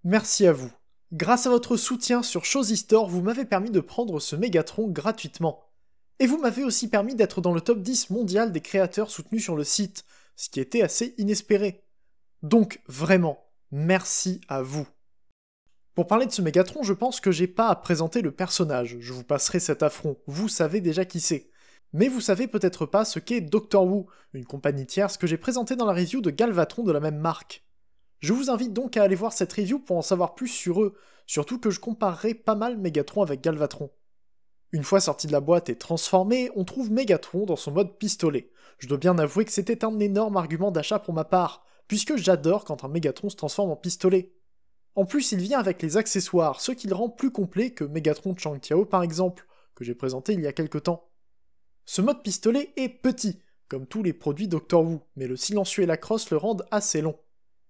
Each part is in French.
Merci à vous. Grâce à votre soutien sur Shozy Store, vous m'avez permis de prendre ce Mégatron gratuitement. Et vous m'avez aussi permis d'être dans le top 10 mondial des créateurs soutenus sur le site, ce qui était assez inespéré. Donc vraiment, merci à vous. Pour parler de ce Mégatron, je pense que j'ai pas à présenter le personnage, je vous passerai cet affront, vous savez déjà qui c'est. Mais vous savez peut-être pas ce qu'est Doctor Who, une compagnie tierce que j'ai présentée dans la review de Galvatron de la même marque. Je vous invite donc à aller voir cette review pour en savoir plus sur eux, surtout que je comparerai pas mal Mégatron avec Galvatron. Une fois sorti de la boîte et transformé, on trouve Mégatron dans son mode pistolet. Je dois bien avouer que c'était un énorme argument d'achat pour ma part, puisque j'adore quand un Mégatron se transforme en pistolet. En plus, il vient avec les accessoires, ce qui le rend plus complet que Mégatron Chang Tiao par exemple, que j'ai présenté il y a quelque temps. Ce mode pistolet est petit, comme tous les produits Doctor Who, mais le silencieux et la crosse le rendent assez long.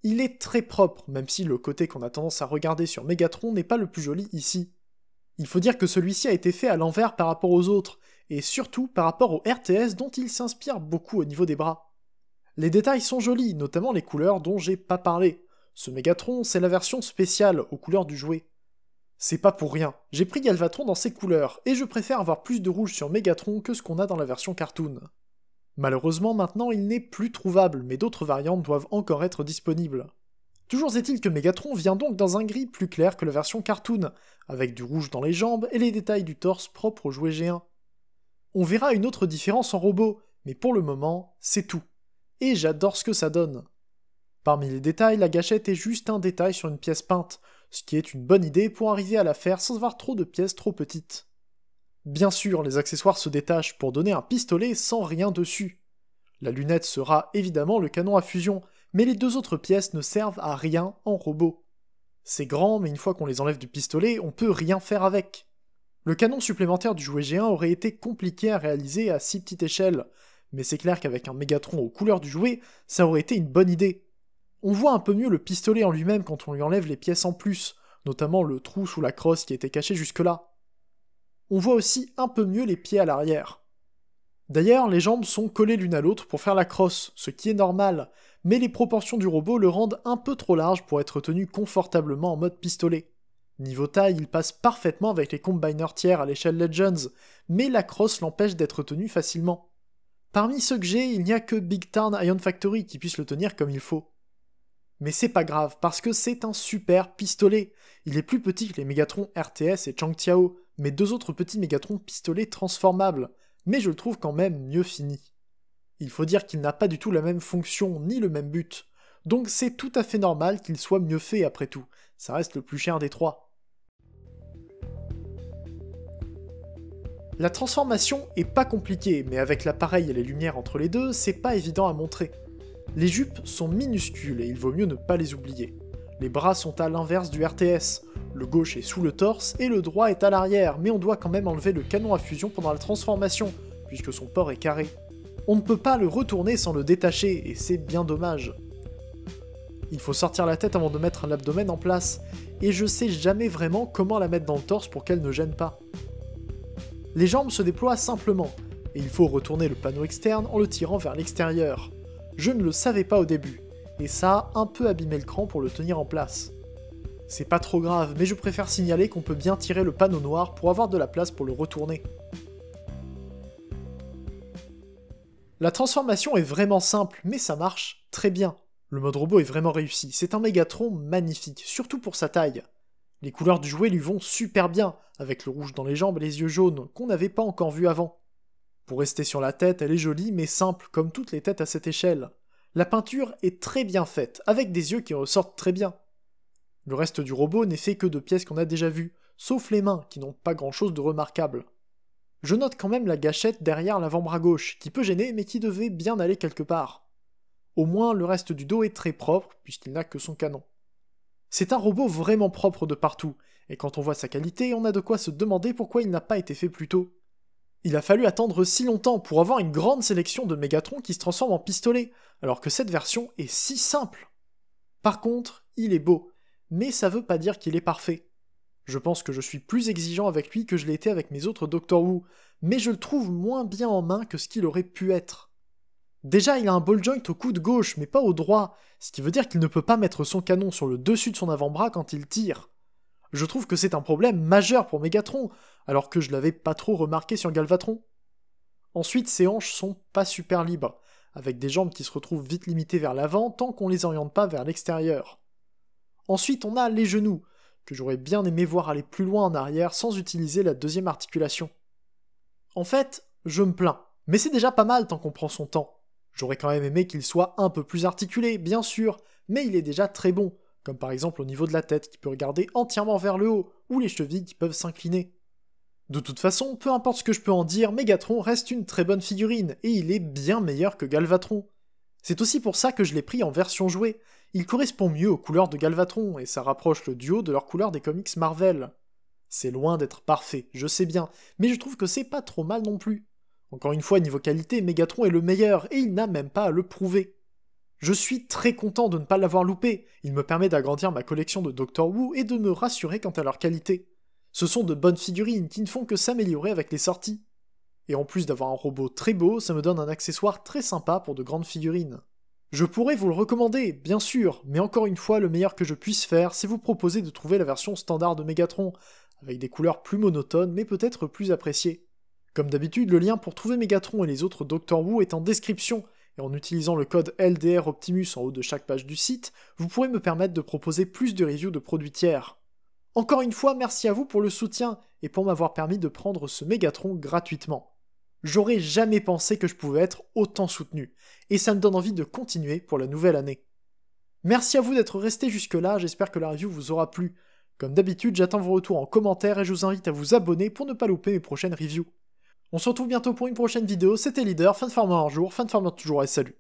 Il est très propre, même si le côté qu'on a tendance à regarder sur Mégatron n'est pas le plus joli ici. Il faut dire que celui-ci a été fait à l'envers par rapport aux autres, et surtout par rapport au RTS dont il s'inspire beaucoup au niveau des bras. Les détails sont jolis, notamment les couleurs dont j'ai pas parlé. Ce Mégatron, c'est la version spéciale aux couleurs du jouet. C'est pas pour rien, j'ai pris Galvatron dans ses couleurs, et je préfère avoir plus de rouge sur Mégatron que ce qu'on a dans la version cartoon. Malheureusement, maintenant, il n'est plus trouvable, mais d'autres variantes doivent encore être disponibles. Toujours est-il que Mégatron vient donc dans un gris plus clair que la version cartoon, avec du rouge dans les jambes et les détails du torse propres au jouet G1. On verra une autre différence en robot, mais pour le moment, c'est tout. Et j'adore ce que ça donne. Parmi les détails, la gâchette est juste un détail sur une pièce peinte, ce qui est une bonne idée pour arriver à la faire sans avoir trop de pièces trop petites. Bien sûr, les accessoires se détachent pour donner un pistolet sans rien dessus. La lunette sera évidemment le canon à fusion, mais les deux autres pièces ne servent à rien en robot. C'est grand, mais une fois qu'on les enlève du pistolet, on peut rien faire avec. Le canon supplémentaire du jouet G1 aurait été compliqué à réaliser à si petite échelle, mais c'est clair qu'avec un Mégatron aux couleurs du jouet, ça aurait été une bonne idée. On voit un peu mieux le pistolet en lui-même quand on lui enlève les pièces en plus, notamment le trou sous la crosse qui était caché jusque-là. On voit aussi un peu mieux les pieds à l'arrière. D'ailleurs, les jambes sont collées l'une à l'autre pour faire la crosse, ce qui est normal, mais les proportions du robot le rendent un peu trop large pour être tenu confortablement en mode pistolet. Niveau taille, il passe parfaitement avec les combiners tiers à l'échelle Legends, mais la crosse l'empêche d'être tenu facilement. Parmi ceux que j'ai, il n'y a que Big Town Iron Factory qui puisse le tenir comme il faut. Mais c'est pas grave, parce que c'est un super pistolet. Il est plus petit que les Mégatrons RTS et Chang Tiao, mais deux autres petits Mégatrons pistolets transformables, mais je le trouve quand même mieux fini. Il faut dire qu'il n'a pas du tout la même fonction, ni le même but, donc c'est tout à fait normal qu'il soit mieux fait après tout, ça reste le plus cher des trois. La transformation est pas compliquée, mais avec l'appareil et les lumières entre les deux, c'est pas évident à montrer. Les jupes sont minuscules et il vaut mieux ne pas les oublier. Les bras sont à l'inverse du RTS, le gauche est sous le torse et le droit est à l'arrière, mais on doit quand même enlever le canon à fusion pendant la transformation, puisque son port est carré. On ne peut pas le retourner sans le détacher, et c'est bien dommage. Il faut sortir la tête avant de mettre l'abdomen en place, et je sais jamais vraiment comment la mettre dans le torse pour qu'elle ne gêne pas. Les jambes se déploient simplement, et il faut retourner le panneau externe en le tirant vers l'extérieur. Je ne le savais pas au début, et ça a un peu abîmé le cran pour le tenir en place. C'est pas trop grave, mais je préfère signaler qu'on peut bien tirer le panneau noir pour avoir de la place pour le retourner. La transformation est vraiment simple, mais ça marche très bien. Le mode robot est vraiment réussi, c'est un Mégatron magnifique, surtout pour sa taille. Les couleurs du jouet lui vont super bien, avec le rouge dans les jambes et les yeux jaunes, qu'on n'avait pas encore vu avant. Pour rester sur la tête, elle est jolie mais simple, comme toutes les têtes à cette échelle. La peinture est très bien faite, avec des yeux qui ressortent très bien. Le reste du robot n'est fait que de pièces qu'on a déjà vues, sauf les mains, qui n'ont pas grand chose de remarquable. Je note quand même la gâchette derrière l'avant-bras gauche, qui peut gêner mais qui devait bien aller quelque part. Au moins, le reste du dos est très propre, puisqu'il n'a que son canon. C'est un robot vraiment propre de partout, et quand on voit sa qualité, on a de quoi se demander pourquoi il n'a pas été fait plus tôt. Il a fallu attendre si longtemps pour avoir une grande sélection de Mégatrons qui se transforment en pistolet, alors que cette version est si simple. Par contre, il est beau, mais ça veut pas dire qu'il est parfait. Je pense que je suis plus exigeant avec lui que je l'ai été avec mes autres Doctor Who, mais je le trouve moins bien en main que ce qu'il aurait pu être. Déjà, il a un ball joint au coude gauche, mais pas au droit, ce qui veut dire qu'il ne peut pas mettre son canon sur le dessus de son avant-bras quand il tire. Je trouve que c'est un problème majeur pour Megatron, alors que je l'avais pas trop remarqué sur Galvatron. Ensuite, ses hanches sont pas super libres, avec des jambes qui se retrouvent vite limitées vers l'avant tant qu'on les oriente pas vers l'extérieur. Ensuite, on a les genoux, que j'aurais bien aimé voir aller plus loin en arrière sans utiliser la deuxième articulation. En fait, je me plains, mais c'est déjà pas mal tant qu'on prend son temps. J'aurais quand même aimé qu'il soit un peu plus articulé, bien sûr, mais il est déjà très bon, comme par exemple au niveau de la tête qui peut regarder entièrement vers le haut, ou les chevilles qui peuvent s'incliner. De toute façon, peu importe ce que je peux en dire, Megatron reste une très bonne figurine, et il est bien meilleur que Galvatron. C'est aussi pour ça que je l'ai pris en version jouée. Il correspond mieux aux couleurs de Galvatron, et ça rapproche le duo de leurs couleurs des comics Marvel. C'est loin d'être parfait, je sais bien, mais je trouve que c'est pas trop mal non plus. Encore une fois, niveau qualité, Megatron est le meilleur, et il n'a même pas à le prouver. Je suis très content de ne pas l'avoir loupé, il me permet d'agrandir ma collection de Doctor Who et de me rassurer quant à leur qualité. Ce sont de bonnes figurines qui ne font que s'améliorer avec les sorties. Et en plus d'avoir un robot très beau, ça me donne un accessoire très sympa pour de grandes figurines. Je pourrais vous le recommander, bien sûr, mais encore une fois, le meilleur que je puisse faire, c'est vous proposer de trouver la version standard de Megatron, avec des couleurs plus monotones mais peut-être plus appréciées. Comme d'habitude, le lien pour trouver Megatron et les autres Doctor Who est en description, et en utilisant le code LDR Optimus en haut de chaque page du site, vous pourrez me permettre de proposer plus de reviews de produits tiers. Encore une fois, merci à vous pour le soutien, et pour m'avoir permis de prendre ce Megatron gratuitement. J'aurais jamais pensé que je pouvais être autant soutenu, et ça me donne envie de continuer pour la nouvelle année. Merci à vous d'être resté jusque-là, j'espère que la review vous aura plu. Comme d'habitude, j'attends vos retours en commentaire et je vous invite à vous abonner pour ne pas louper mes prochaines reviews. On se retrouve bientôt pour une prochaine vidéo, c'était Leader, fin de format un jour, fin de format toujours et salut.